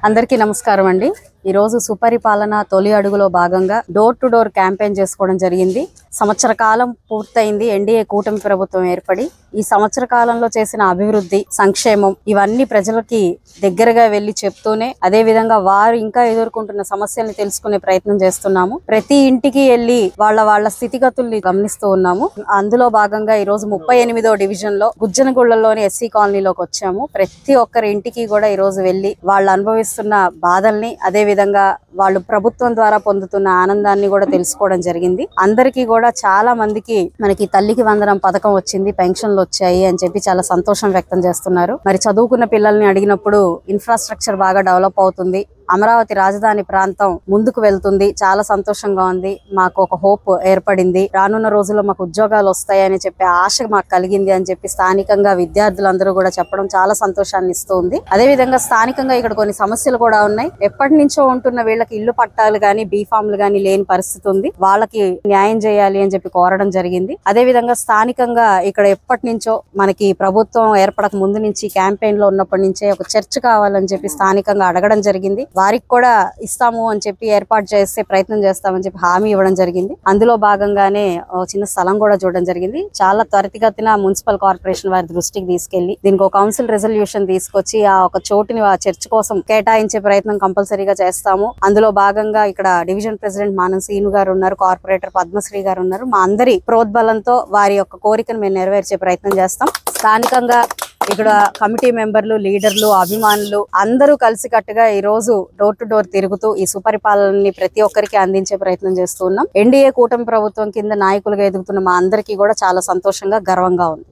అందరికీ నమస్కారం అండి। ఈ రోజు సుపరిపాలన తొలి అడుగులో భాగంగా డోర్ టు డోర్ క్యాంపెయిన్ చేసుకోవడం జరిగింది। సంవత్సర కాలం పూర్తయింది ఎన్డీఏ కూటమి ప్రభుత్వం ఏర్పడి। ఈ సంవత్సర కాలంలో చేసిన అభివృద్ధి సంక్షేమం ఇవన్నీ ప్రజలకి దగ్గరగా వెళ్లి చెప్తూనే అదే విధంగా వారు ఇంకా ఎదుర్కొంటున్న సమస్యల్ని తెలుసుకునే ప్రయత్నం చేస్తున్నాము। ప్రతి ఇంటికి వెళ్లి వాళ్ళ స్థితిగతుల్ని గమనిస్తూ ఉన్నాము। అందులో భాగంగా ఈ రోజు 38వ డివిజన్ లో గుజ్జనగుళ్ళలోని ఎస్సీ కాలనీలోకి వచ్చాము। ప్రతి ఒక్కరి ఇంటికి కూడా ఈ రోజు వెళ్లి వాళ్ళు అనుభవిస్తున్న బాధల్ని అదే విధంగా వాళ్ళు ప్రభుత్వం ద్వారా పొందుతున్న ఆనందాన్ని కూడా తెలుసుకోవడం జరిగింది। అందరికీ కూడా చాలా మందికి మనకి తల్లికి వందనం పథకం వచ్చింది, పెన్షన్లు వచ్చాయి అని చెప్పి చాలా సంతోషం వ్యక్తం చేస్తున్నారు। మరి చదువుకున్న పిల్లల్ని అడిగినప్పుడు ఇన్ఫ్రాస్ట్రక్చర్ బాగా డెవలప్ అవుతుంది, అమరావతి రాజధాని ప్రాంతం ముందుకు వెళ్తుంది, చాలా సంతోషంగా ఉంది, మాకు ఒక హోప్ ఏర్పడింది, రానున్న రోజుల్లో మాకు ఉద్యోగాలు వస్తాయని చెప్పే ఆశ మాకు కలిగింది అని చెప్పి స్థానికంగా విద్యార్థులందరూ కూడా చెప్పడం చాలా సంతోషాన్ని ఇస్తుంది। అదే విధంగా స్థానికంగా ఇక్కడ కొన్ని సమస్యలు కూడా ఉన్నాయి। ఎప్పటి నుంచో ఉంటున్న వీళ్ళకి ఇల్లు పట్టాలు గానీ బీఫామ్లు గానీ లేని పరిస్థితి ఉంది, వాళ్ళకి న్యాయం చేయాలి అని చెప్పి కోరడం జరిగింది। అదే విధంగా స్థానికంగా ఇక్కడ ఎప్పటి నుంచో మనకి ప్రభుత్వం ఏర్పడక ముందు నుంచి క్యాంపెయిన్ లో ఉన్నప్పటి నుంచే ఒక చర్చ్ కావాలని చెప్పి స్థానికంగా అడగడం జరిగింది। వారికి కూడా ఇస్తాము అని చెప్పి ఏర్పాటు చేసే ప్రయత్నం చేస్తామని చెప్పి హామీ ఇవ్వడం జరిగింది। అందులో భాగంగానే చిన్న స్థలం కూడా చూడడం జరిగింది। చాలా త్వరితగతిన మున్సిపల్ కార్పొరేషన్ వారి దృష్టికి తీసుకెళ్లి దీనికి ఒక కౌన్సిల్ రెజల్యూషన్ తీసుకొచ్చి ఆ ఒక చోటుని ఆ చర్చ్ కోసం కేటాయించే ప్రయత్నం కంపల్సరీగా చేస్తాము। అందులో భాగంగా ఇక్కడ డివిజన్ ప్రెసిడెంట్ మానం సీను గారు ఉన్నారు, కార్పొరేటర్ పద్మశ్రీ గారు ఉన్నారు। మా అందరి ప్రోద్బలంతో వారి యొక్క కోరికను మేము నెరవేర్చే ప్రయత్నం చేస్తాం। స్థానికంగా ఇక్కడ కమిటీ మెంబర్లు, లీడర్లు, అభిమానులు అందరూ కలిసికట్టుగా ఈ రోజు డోర్ టు డోర్ తిరుగుతూ ఈ సుపరిపాలనని ప్రతి ఒక్కరికి అందించే ప్రయత్నం చేస్తూ ఉన్నాం। ఎన్డీఏ కూటమి ప్రభుత్వం కింద నాయకులుగా ఎదుగుతున్న మా అందరికీ కూడా చాలా సంతోషంగా గర్వంగా ఉంది।